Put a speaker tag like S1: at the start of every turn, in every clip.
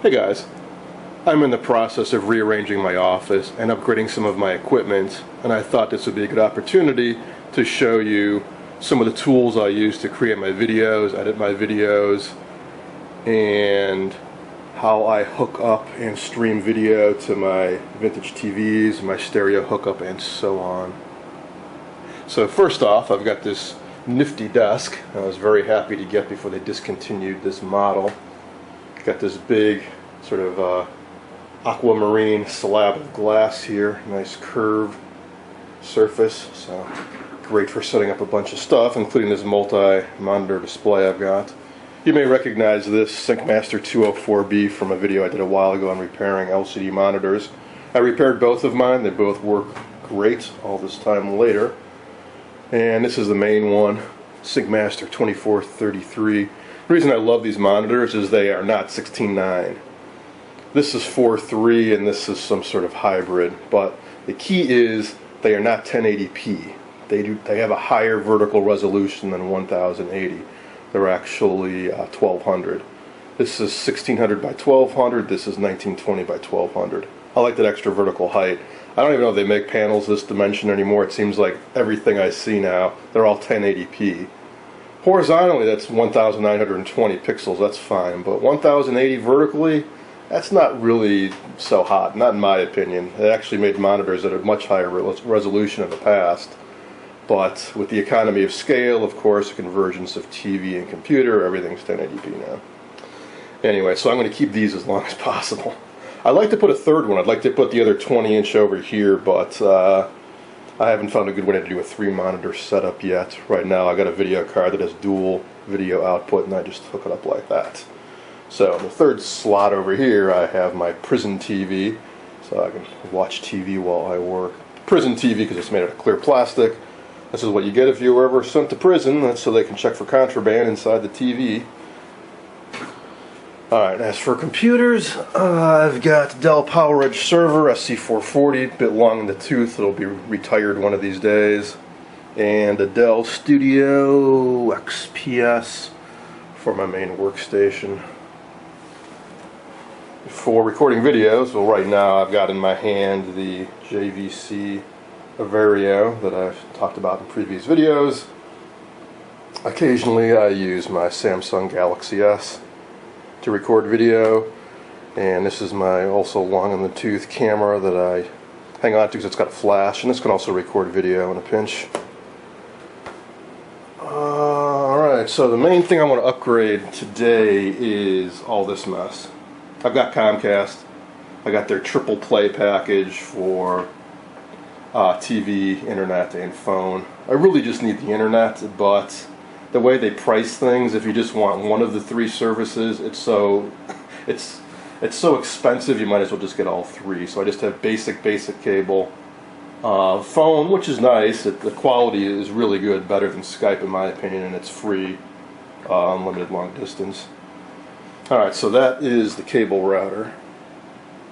S1: Hey guys, I'm in the process of rearranging my office and upgrading some of my equipment, and I thought this would be a good opportunity to show you some of the tools I use to create my videos, edit my videos, and how I hook up and stream video to my vintage TVs, my stereo hookup, and so on. So first off, I've got this nifty desk I was very happy to get before they discontinued this model. Got this big sort of aquamarine slab of glass here, nice curved surface, so great for setting up a bunch of stuff, including this multi-monitor display I've got. You may recognize this SyncMaster 204B from a video I did a while ago on repairing LCD monitors. I repaired both of mine, they both work great all this time later. And this is the main one, SyncMaster 2433. The reason I love these monitors is they are not 16:9. This is 4:3 and this is some sort of hybrid, but the key is they are not 1080p. They have a higher vertical resolution than 1080. They're actually 1200. This is 1600 by 1200. This is 1920 by 1200. I like that extra vertical height. I don't even know if they make panels this dimension anymore. It seems like everything I see now, they're all 1080p. Horizontally, that's 1920 pixels, that's fine, but 1080 vertically, that's not really so hot, not in my opinion. They actually made monitors at a much higher resolution in the past, but with the economy of scale, of course, the convergence of TV and computer, everything's 1080p now. Anyway, so I'm going to keep these as long as possible. I'd like to put a third one. I'd like to put the other 20-inch over here, but I haven't found a good way to do a 3-monitor setup yet. Right now I got a video card that has dual video output and I just hook it up like that. So in the third slot over here I have my Prison TV, so I can watch TV while I work. Prison TV because it's made out of clear plastic. This is what you get if you were ever sent to prison. That's so they can check for contraband inside the TV. Alright, as for computers, I've got Dell PowerEdge server SC440, a bit long in the tooth, it'll be retired one of these days. And a Dell Studio XPS for my main workstation. For recording videos, well right now I've got in my hand the JVC Vario that I've talked about in previous videos. Occasionally I use my Samsung Galaxy S to record video, and this is my also long in the tooth camera that I hang on to because it's got a flash, and this can also record video in a pinch. Alright, so the main thing I want to upgrade today is all this mess. I've got Comcast. I got their triple play package for TV, internet, and phone. I really just need the internet, but the way they price things, if you just want one of the 3 services, it's so expensive you might as well just get all 3. So I just have basic cable. Phone, which is nice, the quality is really good, better than Skype in my opinion, and it's free, unlimited long distance. Alright, so that is the cable router.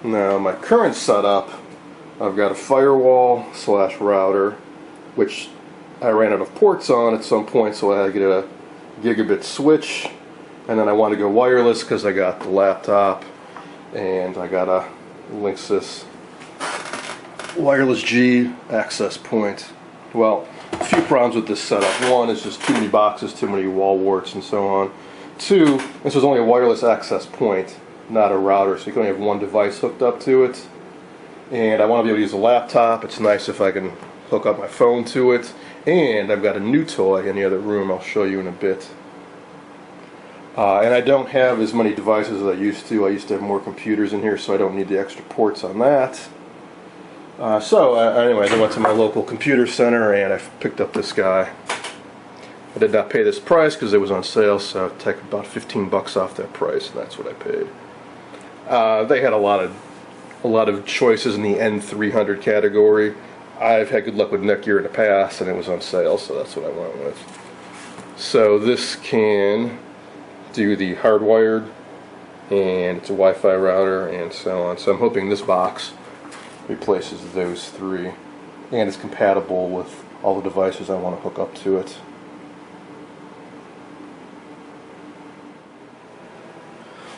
S1: Now my current setup, I've got a firewall / router, which I ran out of ports on at some point, so I had to get a gigabit switch, and then I wanted to go wireless because I got the laptop and I got a Linksys wireless G access point. Well, a few problems with this setup. One is just too many boxes, too many wall warts, and so on. 2, this was only a wireless access point, not a router, so you can only have one device hooked up to it. And I want to be able to use a laptop. It's nice if I can hook up my phone to it. And I've got a new toy in the other room I'll show you in a bit. And I don't have as many devices as I used to. I used to have more computers in here, so I don't need the extra ports on that. Anyways, I went to my local computer center and I picked up this guy. I did not pay this price because it was on sale, so I'd take about 15 bucks off that price, and that's what I paid. They had a lot of choices in the N300 category. I've had good luck with Netgear in the past, and it was on sale, so that's what I went with. So this can do the hardwired, and it's a Wi-Fi router, and so on. So I'm hoping this box replaces those 3, and it's compatible with all the devices I want to hook up to it.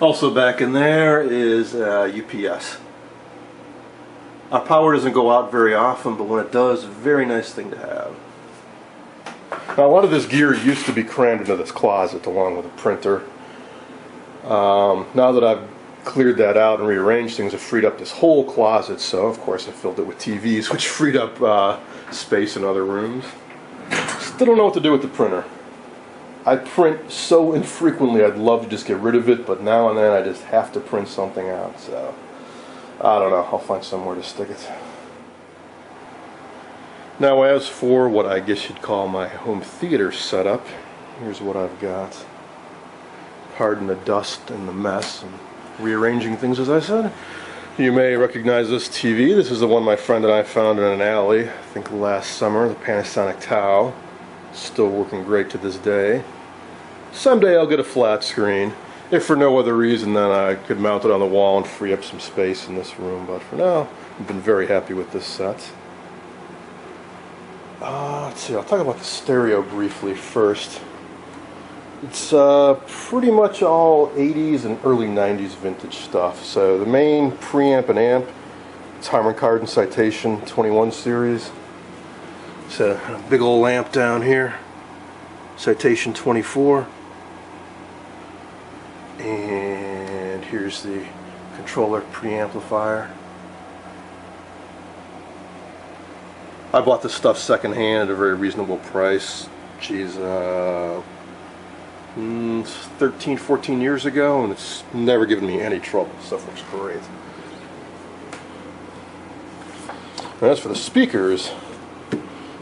S1: Also back in there is UPS. Our power doesn't go out very often, but when it does, very nice thing to have. Now, a lot of this gear used to be crammed into this closet along with a printer. Now that I've cleared that out and rearranged things, I've freed up this whole closet, so of course I filled it with TVs, which freed up space in other rooms. Still don't know what to do with the printer. I print so infrequently, I'd love to just get rid of it, but now and then I just have to print something out, so I don't know, I'll find somewhere to stick it. Now, as for what I guess you'd call my home theater setup, here's what I've got. Pardon the dust and the mess and rearranging things, as I said. You may recognize this TV. This is the one my friend and I found in an alley, I think last summer, the Panasonic Tau. Still working great to this day. Someday I'll get a flat screen, if for no other reason than I could mount it on the wall and free up some space in this room, but for now, I've been very happy with this set. Let's see, I'll talk about the stereo briefly first. It's pretty much all 80s and early 90s vintage stuff. So the main preamp and amp, it's Harman Kardon Citation 21 series. It's a big old lamp down here, Citation 24. And here's the controller preamplifier. I bought this stuff secondhand at a very reasonable price. Geez, 13, 14 years ago, and it's never given me any trouble. Stuff looks great. And as for the speakers,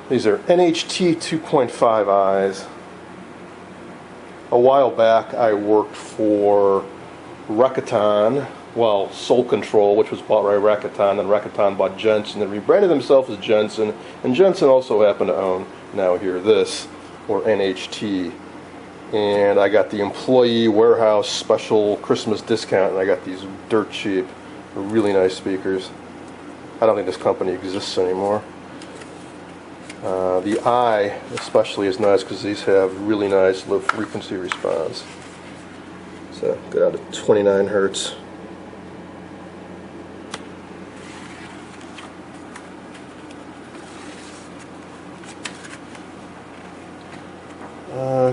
S1: these are NHT 2.5i's. A while back I worked for Rakuten, well, Soul Control, which was bought by Rakuten, and Rakuten bought Jensen and rebranded themselves as Jensen, and Jensen also happened to own, now hear this, or NHT. And I got the employee warehouse special Christmas discount, and I got these dirt cheap, really nice speakers. I don't think this company exists anymore. The I especially is nice because these have really nice low frequency response. So go down to 29 hertz.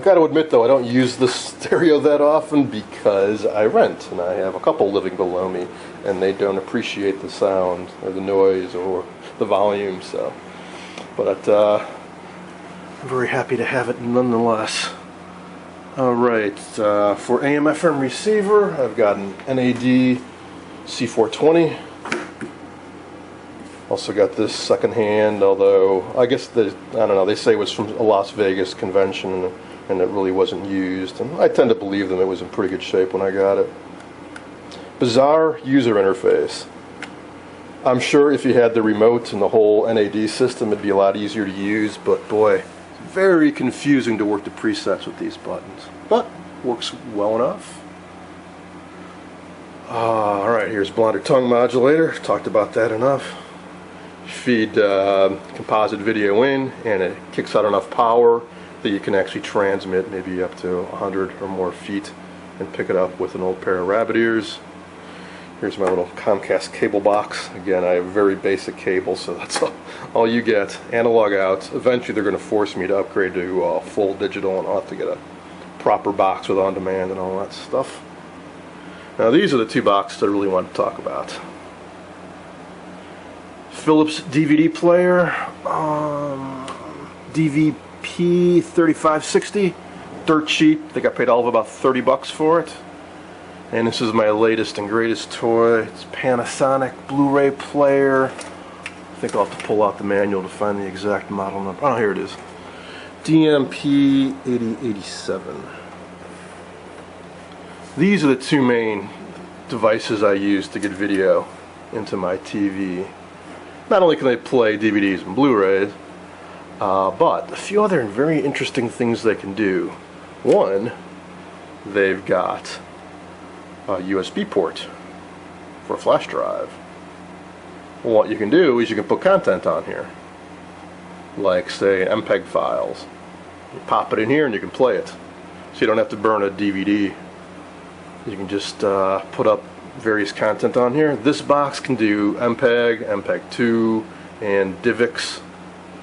S1: Got to admit though, I don't use the stereo that often because I rent, and I have a couple living below me, and they don't appreciate the sound or the noise or the volume. So, but I'm very happy to have it nonetheless. Alright, for AM/FM receiver, I've got an NAD C420. Also got this secondhand, although I guess I don't know, they say it was from a Las Vegas convention and it really wasn't used. And I tend to believe them, it was in pretty good shape when I got it. Bizarre user interface. I'm sure if you had the remote and the whole NAD system, it'd be a lot easier to use, but boy, it's very confusing to work the presets with these buttons. But works well enough. Alright, here's blonder tongue modulator. Talked about that enough. Feed composite video in, and it kicks out enough power that you can actually transmit maybe up to 100 or more feet and pick it up with an old pair of rabbit ears. Here's my little Comcast cable box. Again, I have very basic cable, so that's all you get. Analog out. Eventually they're going to force me to upgrade to full digital, and I'll have to get a proper box with on-demand and all that stuff. Now these are the two boxes I really want to talk about. Philips DVD player, DVP 3560, dirt cheap. I think I paid all of about 30 bucks for it. And this is my latest and greatest toy. It's Panasonic Blu-ray player. I think I'll have to pull out the manual to find the exact model number. Oh, here it is. DMP 8087. These are the two main devices I use to get video into my TV. Not only can they play DVDs and Blu-rays, but a few other very interesting things they can do. One, they've got a USB port for a flash drive. What you can do is you can put content on here, like say MPEG files. You pop it in here and you can play it, so you don't have to burn a DVD You can just put up various content on here. This box can do MPEG, MPEG-2, and DivX,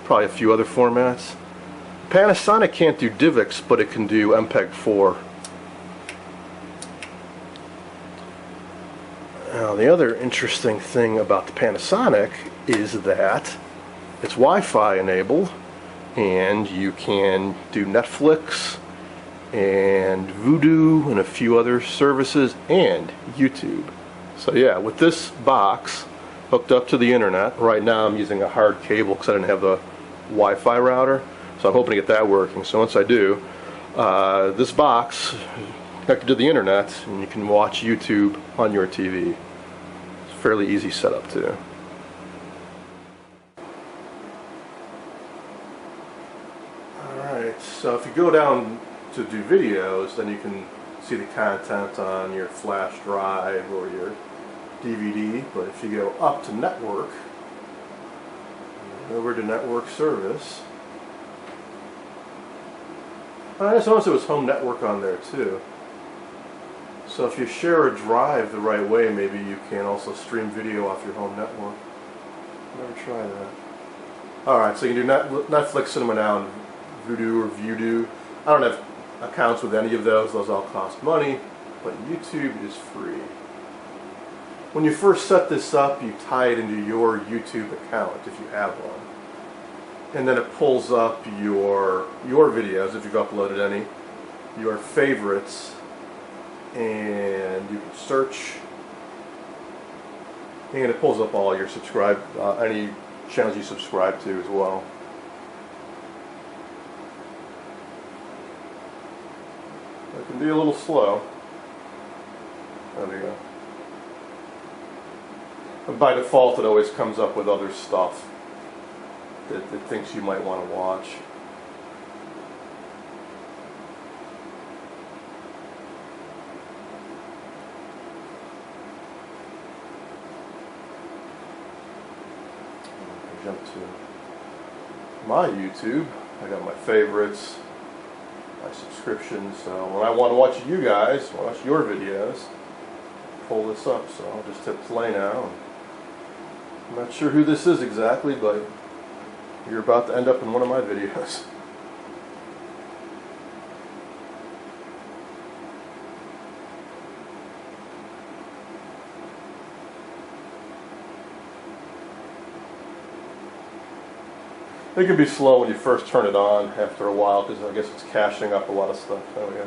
S1: probably a few other formats. Panasonic can't do DivX, but it can do MPEG-4. Now, the other interesting thing about the Panasonic is that it's Wi-Fi enabled, and you can do Netflix and Vudu and a few other services and YouTube. So yeah, with this box hooked up to the internet, right now I'm using a hard cable because I didn't have the Wi-Fi router, so I'm hoping to get that working. So once I do, this box connected to the internet, and you can watch YouTube on your TV. It's a fairly easy setup too. Alright, so if you go down to do videos, then you can see the content on your flash drive or your DVD. But if you go up to network, over to network service, I just noticed it was home network on there too. So if you share a drive the right way, maybe you can also stream video off your home network. Never try that. Alright, so you can do Netflix, Cinema Now, and Vudu or Vudu. I don't have accounts with any of those all cost money, but YouTube is free. When you first set this up, you tie it into your YouTube account if you have one, and then it pulls up your videos if you've uploaded any, your favorites, and you can search, and it pulls up all your any channels you subscribe to as well. It can be a little slow. There we go. But by default, it always comes up with other stuff that it thinks you might want to watch. Jump to my YouTube. I got my favorites, my subscriptions. So when I want to watch you guys, watch your videos, pull this up. So I'll just hit play now. I'm not sure who this is exactly, but you're about to end up in one of my videos. It can be slow when you first turn it on after a while, because I guess it's caching up a lot of stuff. There we go.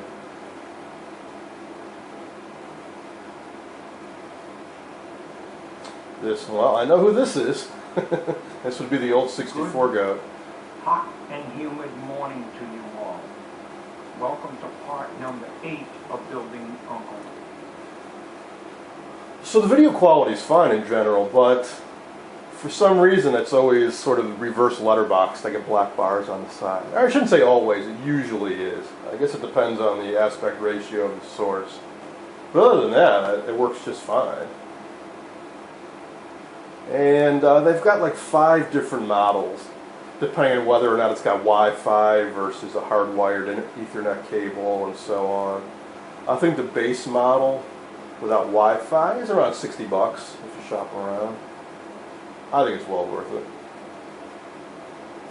S1: This, well, I know who this is. This would be the old 64 goat.
S2: Hot and humid morning to you all. Welcome to part number 8 of Building Uncle.
S1: So the video quality is fine in general, but for some reason it's always sort of reverse letterboxed. I get black bars on the side. I shouldn't say always, it usually is. I guess it depends on the aspect ratio of the source. But other than that, it works just fine. And they've got like 5 different models, depending on whether or not it's got Wi-Fi versus a hardwired Ethernet cable and so on. I think the base model without Wi-Fi is around $60 if you shop around. I think it's well worth it.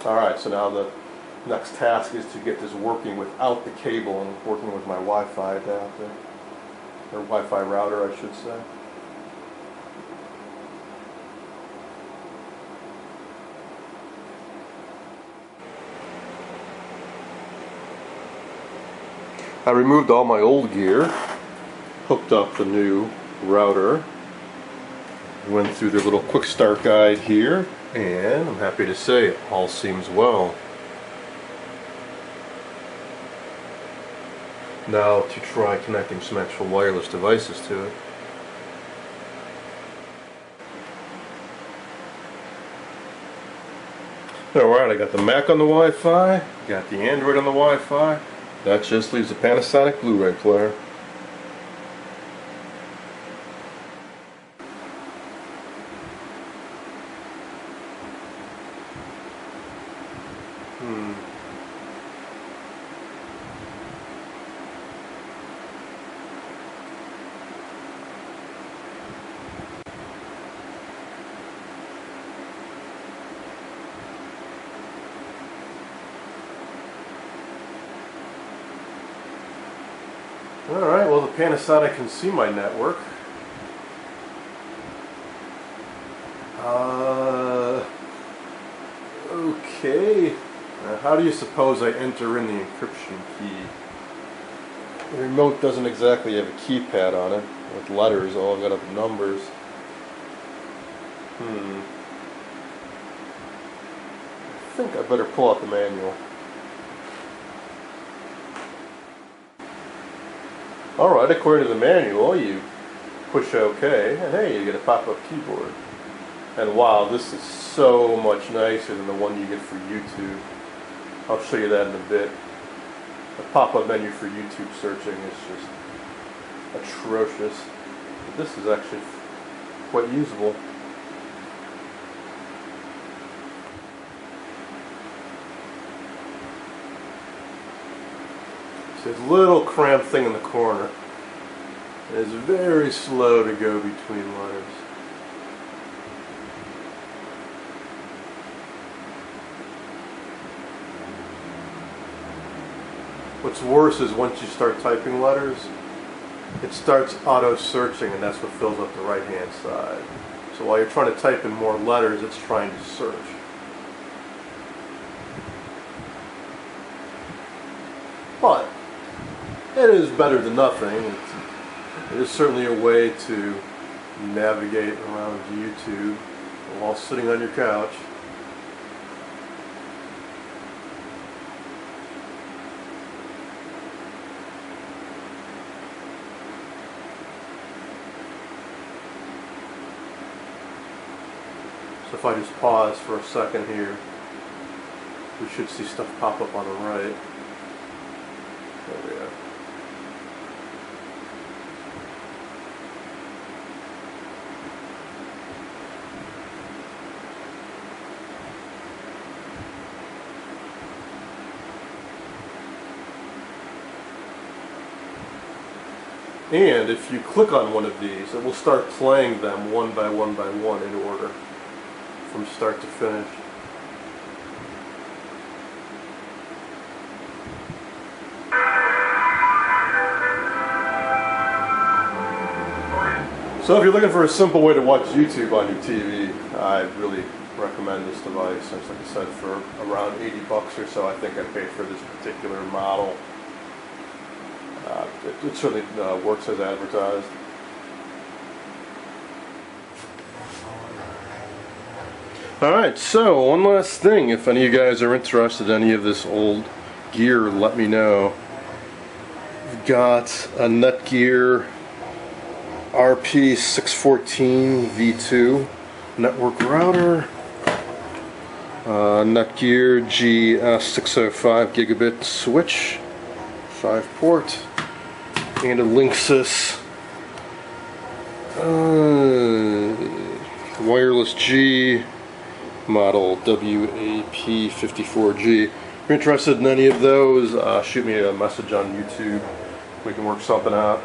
S1: Alright, so now the next task is to get this working without the cable and working with my Wi-Fi adapter, or Wi-Fi router I should say. I removed all my old gear, hooked up the new router, went through the little quick start guide here, and I'm happy to say it all seems well. Now to try connecting some actual wireless devices to it. Alright, I got the Mac on the Wi-Fi, got the Android on the Wi-Fi. That just leaves a Panasonic Blu-ray player. Alright, well the Panasonic can see my network. Okay. How do you suppose I enter in the encryption key? The remote doesn't exactly have a keypad on it with letters. All I've got are the numbers. I think I better pull out the manual. Alright, according to the manual, you push OK, and hey, you get a pop-up keyboard. And wow, this is so much nicer than the one you get for YouTube. I'll show you that in a bit. The pop-up menu for YouTube searching is just atrocious. But this is actually quite usable. See, this little cramped thing in the corner. It is very slow to go between letters. What's worse is once you start typing letters, it starts auto-searching, and that's what fills up the right-hand side. So while you're trying to type in more letters, it's trying to search. But it is better than nothing. It is certainly a way to navigate around YouTube while sitting on your couch. So if I just pause for a second here, we should see stuff pop up on the right. There we go. And if you click on one of these, it will start playing them one by one in order, from start to finish. So if you're looking for a simple way to watch YouTube on your TV, I really recommend this device. Like I said, for around 80 bucks or so, I think I paid for this particular model. It certainly works as advertised. Alright, so one last thing. If any of you guys are interested in any of this old gear, let me know. We've got a Netgear RP614 V2 network router, Netgear GS605 gigabit switch, 5-port, and a Linksys wireless G model WAP54G. If you're interested in any of those, shoot me a message on YouTube. We can work something out.